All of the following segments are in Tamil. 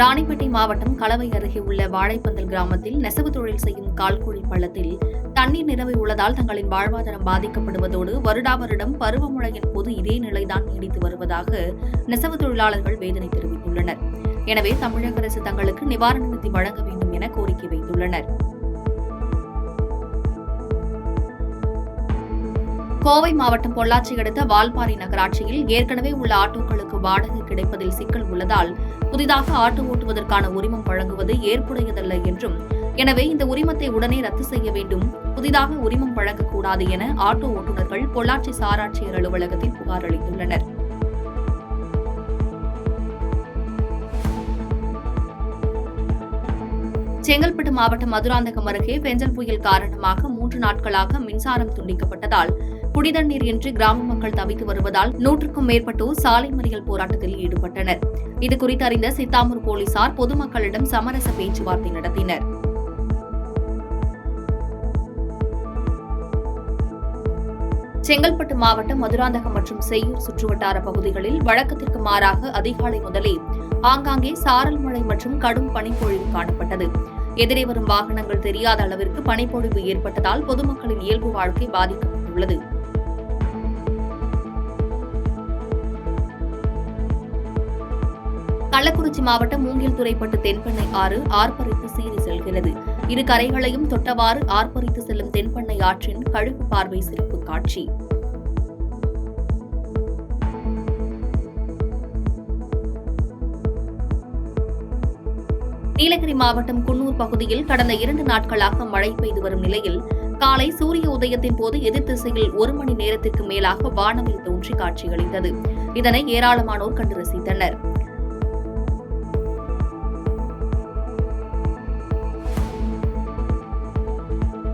ராணிப்பேட்டை மாவட்டம் கலவை அருகே உள்ள வாழைப்பந்தல் கிராமத்தில் நெசவு தொழில் செய்யும் கால்குழி பள்ளத்தில் தண்ணீர் நிரம்பி உள்ளதால் தங்களின் வாழ்வாதாரம் பாதிக்கப்படுவதோடு வருடா வருடம் பருவமழையின் போது இதே நிலைதான் நீடித்து வருவதாக நெசவு தொழிலாளர்கள் வேதனை தெரிவித்துள்ளனர். எனவே தமிழக அரசு தங்களுக்கு நிவாரண நிதி வழங்க வேண்டும் என கோரிக்கை வைத்துள்ளனர். கோவை மாவட்டம் பொள்ளாச்சி அடுத்த வால்பாறை நகராட்சியில் ஏற்கனவே உள்ள ஆட்டோக்களுக்கு வாடகை கிடைப்பதில் சிக்கல் உள்ளதால் புதிதாக ஆட்டோ ஓட்டுவதற்கான உரிமம் வழங்குவது ஏற்புடையதல்ல என்றும், எனவே இந்த உரிமத்தை உடனே ரத்து செய்ய வேண்டும், புதிதாக உரிமம் வழங்கக்கூடாது என ஆட்டோ ஓட்டுநர்கள் பொள்ளாச்சி சாராட்சியர் அலுவலகத்தில் புகார் அளித்துள்ளனர். செங்கல்பட்டு மாவட்டம் மதுராந்தகம் அருகே பெஞ்சல் புயல் காரணமாக 3 நாட்களாக மின்சாரம் துண்டிக்கப்பட்டதால் குடிதண்ணீர் இன்றி கிராம மக்கள் தவித்து வருவதால் 100க்கும் மேற்பட்டோர் சாலை மறியல் போராட்டத்தில் ஈடுபட்டனர். இதுகுறித்து அறிந்த சித்தாமூர் போலீசார் பொதுமக்களிடம் சமரச பேச்சுவார்த்தை நடத்தினர். செங்கல்பட்டு மாவட்டம் மதுராந்தகம் மற்றும் செய்யூர் சுற்றுவட்டார பகுதிகளில் வழக்கத்திற்கு மாறாக அதிகாலை முதலே ஆங்காங்கே சாரல் மழை மற்றும் கடும் பனிப்பொழிவு காணப்பட்டது. எதிரே வரும் வாகனங்கள் தெரியாத அளவிற்கு பனிப்பொழிவு ஏற்பட்டதால் பொதுமக்களின் இயல்பு வாழ்க்கை பாதிக்கப்பட்டுள்ளது. கள்ளக்குறிச்சி மாவட்டம் மூங்கில்துறைப்பட்டு தென்பெண்ணை ஆறு ஆர்ப்பரித்து சீறி செல்கிறது. இரு கரைகளையும் தொட்டவாறு ஆர்ப்பரித்து செல்லும் தென்பெண்ணை ஆற்றின் கழுகு பார்வை சிறப்பு காட்சி. நீலகிரி மாவட்டம் குன்னூர் பகுதியில் கடந்த 2 நாட்களாக மழை பெய்து வரும் நிலையில் காலை சூரிய உதயத்தின் போது எதிர் திசையில் 1 மணி நேரத்திற்கு மேலாக வானவில் தோன்றி காட்சியளித்தது. இதனை ஏராளமானோர் கண்டு ரசித்தனர்.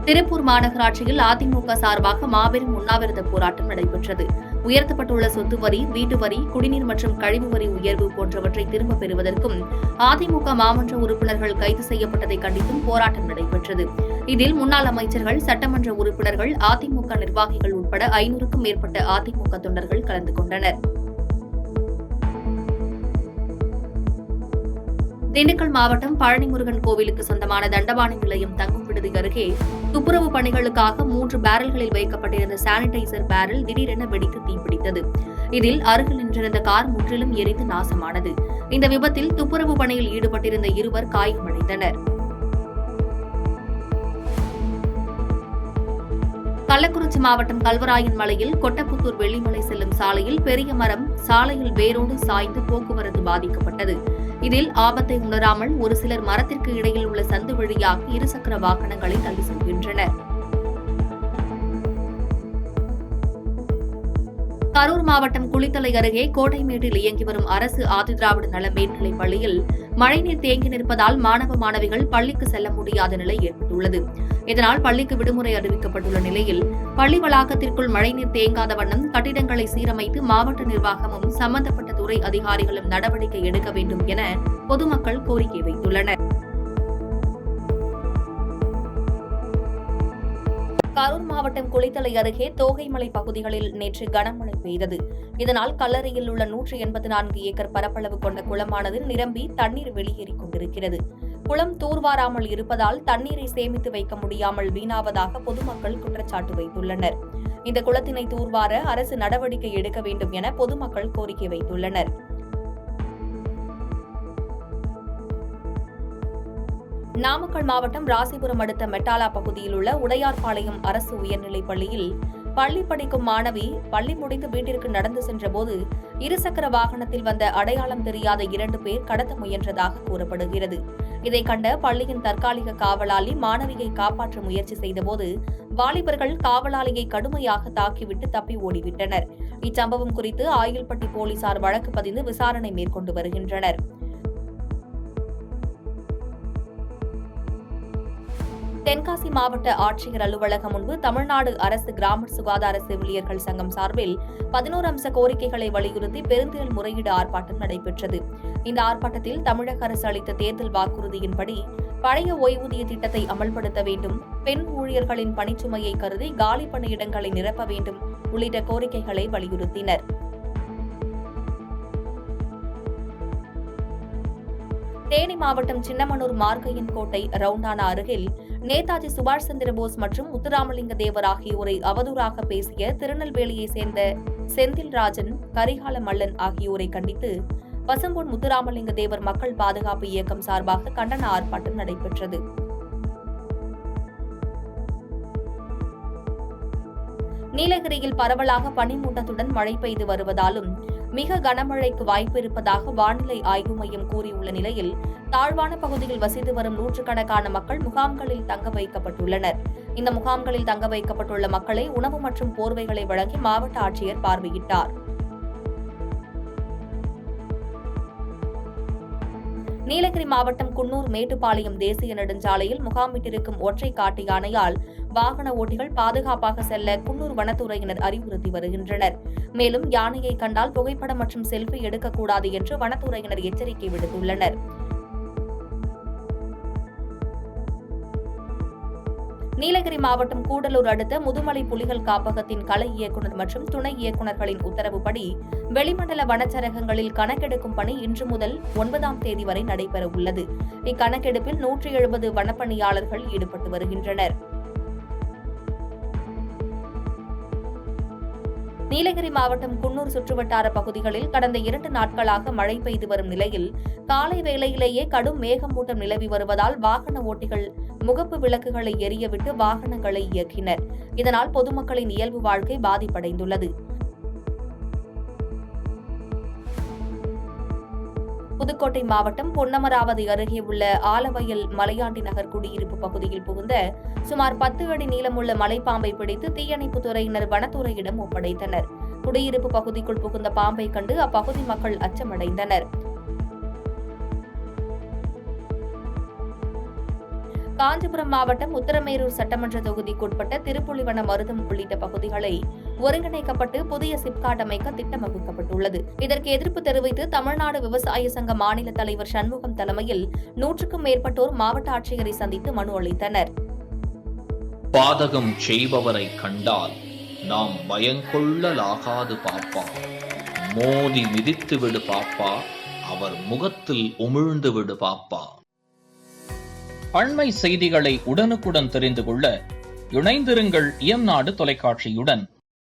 திருப்பூர் மாநகராட்சியில் அதிமுக சார்பாக மாபெரும் உண்ணாவிரத போராட்டம் நடைபெற்றது. உயர்த்தப்பட்டுள்ள சொத்து வரி, வீட்டு வரி, குடிநீர் மற்றும் கழிவு வரி உயர்வு போன்றவற்றை திரும்பப் பெறுவதற்கும் அதிமுக மாமன்ற உறுப்பினர்கள் கைது செய்யப்பட்டதை கண்டித்தும் போராட்டம் நடைபெற்றது. இதில் முன்னாள் அமைச்சர்கள், சட்டமன்ற உறுப்பினர்கள், அதிமுக நிர்வாகிகள் உட்பட 500க்கும் மேற்பட்ட அதிமுக தொண்டர்கள் கலந்து கொண்டனர். திண்டுக்கல் மாவட்டம் பழனிமுருகன் கோவிலுக்கு சொந்தமான தண்டபாணி நிலையம் தங்கும் விடுதி அருகே துப்புரவு பணிகளுக்காக 3 பேரல்களில் வைக்கப்பட்டிருந்த சானிடைசர் பேரல் திடீரென வெடித்து தீப்பிடித்தது. இதில் அருகில் நின்றிருந்த கார் முற்றிலும் எரிந்து நாசமானது. இந்த விபத்தில் துப்புரவு பணியில் ஈடுபட்டிருந்த 2 காயமடைந்தனர். கள்ளக்குறிச்சி மாவட்டம் கல்வராயன் மலையில் கொட்டப்புத்தூர் வெள்ளிமலை செல்லும் சாலையில் பெரிய மரம் சாலையில் வேரோடு சாய்ந்து போக்குவரத்து பாதிக்கப்பட்டது. இதில் ஆபத்தை உணராமல் ஒரு சிலர் மரத்திற்கு இடையில் உள்ள சந்து வழியாக இருசக்கர வாகனங்களை தள்ளி செல்கின்றனர். கரூர் மாவட்டம் குளித்தலை அருகே கோட்டைமேட்டில் இயங்கி வரும் அரசு ஆதிதிராவிட நல மேல்நிலைப் பள்ளியில் மழைநீர் தேங்கி நிற்பதால் மாணவ மாணவிகள் பள்ளிக்கு செல்ல முடியாத நிலை ஏற்பட்டுள்ளது. இதனால் பள்ளிக்கு விடுமுறை அறிவிக்கப்பட்டுள்ள நிலையில் பள்ளி வளாகத்திற்குள் மழைநீர் தேங்காத வண்ணம் கட்டிடங்களை சீரமைத்து மாவட்ட நிர்வாகமும் சம்பந்தப்பட்ட துறை அதிகாரிகளும் நடவடிக்கை எடுக்க வேண்டும் என பொதுமக்கள் கோரிக்கை வைத்துள்ளனர். கரூர் மாவட்டம் குளித்தலை அருகே தோகைமலை பகுதிகளில் நேற்று கனமழை பெய்தது. இதனால் கல்லறையில் உள்ள 184 ஏக்கர் பரப்பளவு கொண்ட குளமானது நிரம்பி தண்ணீர் வெளியேறிக் கொண்டிருக்கிறது. குளம் தூர்வாராமல் இருப்பதால் தண்ணீரை சேமித்து வைக்க முடியாமல் வீணாவதாக பொதுமக்கள் குற்றச்சாட்டு வைத்துள்ளனர். இந்த குளத்தினை தூர்வார அரசு நடவடிக்கை எடுக்க வேண்டும் என பொதுமக்கள் கோரிக்கை வைத்துள்ளனர். நாமக்கல் மாவட்டம் ராசிபுரம் அடுத்த மெட்டாலா பகுதியில் உள்ள உடையார்பாளையம் அரசு உயர்நிலைப் பள்ளியில் பள்ளி படிக்கும் மாணவி பள்ளி முடிந்து வீட்டிற்கு நடந்து சென்றபோது இருசக்கர வாகனத்தில் வந்த அடையாளம் தெரியாத 2 பேர் கடத்த முயன்றதாக கூறப்படுகிறது. இதை கண்ட பள்ளியின் தற்காலிக காவலாளி மாணவியை காப்பாற்ற முயற்சி செய்தபோது வாலிபர்கள் காவலாளியை கடுமையாக தாக்கிவிட்டு தப்பி ஓடிவிட்டனர். இச்சம்பவம் குறித்து ஆயில்பட்டி போலீசார் வழக்கு பதிந்து விசாரணை மேற்கொண்டு வருகின்றனர். தென்காசி மாவட்ட ஆட்சியர் அலுவலகம் முன்பு தமிழ்நாடு அரசு கிராம சுகாதார செவிலியர்கள் சங்கம் சார்பில் 11 அம்ச கோரிக்கைகளை வலியுறுத்தி பெருந்திரள் முறையீடு ஆர்ப்பாட்டம் நடைபெற்றது. இந்த ஆர்ப்பாட்டத்தில் தமிழக அரசு அளித்த தேர்தல் வாக்குறுதியின்படி பழைய ஓய்வூதிய திட்டத்தை அமல்படுத்த வேண்டும், பெண் ஊழியர்களின் பணிச்சுமையை கருதி காலி பணியிடங்களை நிரப்ப வேண்டும் உள்ளிட்ட கோரிக்கைகளை வலியுறுத்தினர். தேனி மாவட்டம் சின்னமனூர் மார்க்கையன் கோட்டை ரவுண்டானா அருகில் நேதாஜி சுபாஷ் சந்திரபோஸ் மற்றும் முத்துராமலிங்க தேவர் ஆகியோரை அவதூறாக பேசிய திருநெல்வேலியை சேர்ந்த செந்தில்ராஜன், கரிகால மல்லன் ஆகியோரை கண்டித்து பசும்பொன் முத்துராமலிங்க தேவர் மக்கள் பாதுகாப்பு இயக்கம் சார்பாக கண்டன ஆர்ப்பாட்டம் நடைபெற்றது. நீலகிரியில் பரவலாக பனிமூட்டத்துடன் மழை பெய்து வருவதாலும் மிக கனமழைக்கு வாய்ப்பு இருப்பதாக வானிலை ஆய்வு மையம் கூறியுள்ள நிலையில் தாழ்வான பகுதியில் வசித்து வரும் நூற்றுக்கணக்கான மக்கள் முகாம்களில் தங்க வைக்கப்பட்டுள்ளனர். இந்த முகாம்களில் தங்க வைக்கப்பட்டுள்ள மக்களை உணவு மற்றும் போர்வைகளை வழங்கி மாவட்ட ஆட்சியர் பார்வையிட்டார். நீலகிரி மாவட்டம் குன்னூர் மேட்டுப்பாளையம் தேசிய நெடுஞ்சாலையில் முகாமிட்டிருக்கும் ஒற்றை காட்டு யானையால் வாகன ஓட்டிகள் பாதுகாப்பாக செல்ல குன்னூர் வனத்துறையினர் அறிவுறுத்தி வருகின்றனர். மேலும் யானையை கண்டால் புகைப்படம் மற்றும் செல்ஃபி எடுக்கக்கூடாது என்று வனத்துறையினர் எச்சரிக்கை விடுத்துள்ளனர். நீலகிரி மாவட்டம் கூடலூர் அடுத்த முதுமலை புலிகள் காப்பகத்தின் கலை இயக்குநர் மற்றும் துணை இயக்குநர்களின் உத்தரவுப்படி வெளிமண்டல வனச்சரகங்களில் கணக்கெடுக்கும் பணி இன்று முதல் 9ஆம் தேதி வரை நடைபெற உள்ளது. இக்கணக்கெடுப்பில் 170 வனப்பணியாளர்கள் ஈடுபட்டு வருகின்றனர். நீலகிரி மாவட்டம் குன்னூர் சுற்றுவட்டார பகுதிகளில் கடந்த 2 நாட்களாக மழை பெய்து வரும் நிலையில் காலை வேளையிலேயே கடும் மேகமூட்டம் நிலவி வருவதால் வாகன ஓட்டிகள் முகப்பு விளக்குகளை எரியவிட்டு வாகனங்களை இயக்கினர். இதனால் பொதுமக்களின் இயல்பு வாழ்க்கை பாதிப்படைந்துள்ளது. புதுக்கோட்டை மாவட்டம் பொன்னமராவதி அருகே உள்ள ஆலவயல் மலையாண்டி நகர் குடியிருப்பு பகுதியில் புகுந்த சுமார் 10 அடி நீளமுள்ள மலைப்பாம்பை பிடித்து தீயணைப்புத் துறையினர் வனத்துறையிடம் ஒப்படைத்தனர். குடியிருப்பு பகுதிக்குள் புகுந்த பாம்பை கண்டு அப்பகுதி மக்கள் அச்சமடைந்தனர். காஞ்சிபுரம் மாவட்டம் உத்தரமேரூர் சட்டமன்ற தொகுதிக்குட்பட்ட திருப்புலிவன மருதம் உள்ளிட்ட பகுதிகளை ஒருங்கிணைக்கப்பட்டு புதிய சிப்காட் அமைக்க திட்டம் வகுக்கப்பட்டுள்ளது. இதற்கு எதிர்ப்பு தெரிவித்து தமிழ்நாடு விவசாய சங்க மாநில தலைவர் சண்முகம் தலைமையில் 100க்கும் மேற்பட்டோர் மாவட்ட ஆட்சியரை சந்தித்து மனு அளித்தனர். பாதகம் செய்பவரை கண்டால் நாம் பயங்கொள்ளலாகாது பாப்பா, மோதி மிதித்து விடு பாப்பா, அவர் முகத்தில் உமிழ்ந்து விடு பாப்பா. அண்மை செய்திகளை உடனுக்குடன் தெரிந்து கொள்ள இணைந்திருங்கள் இயம்நாடு தொலைக்காட்சியுடன்.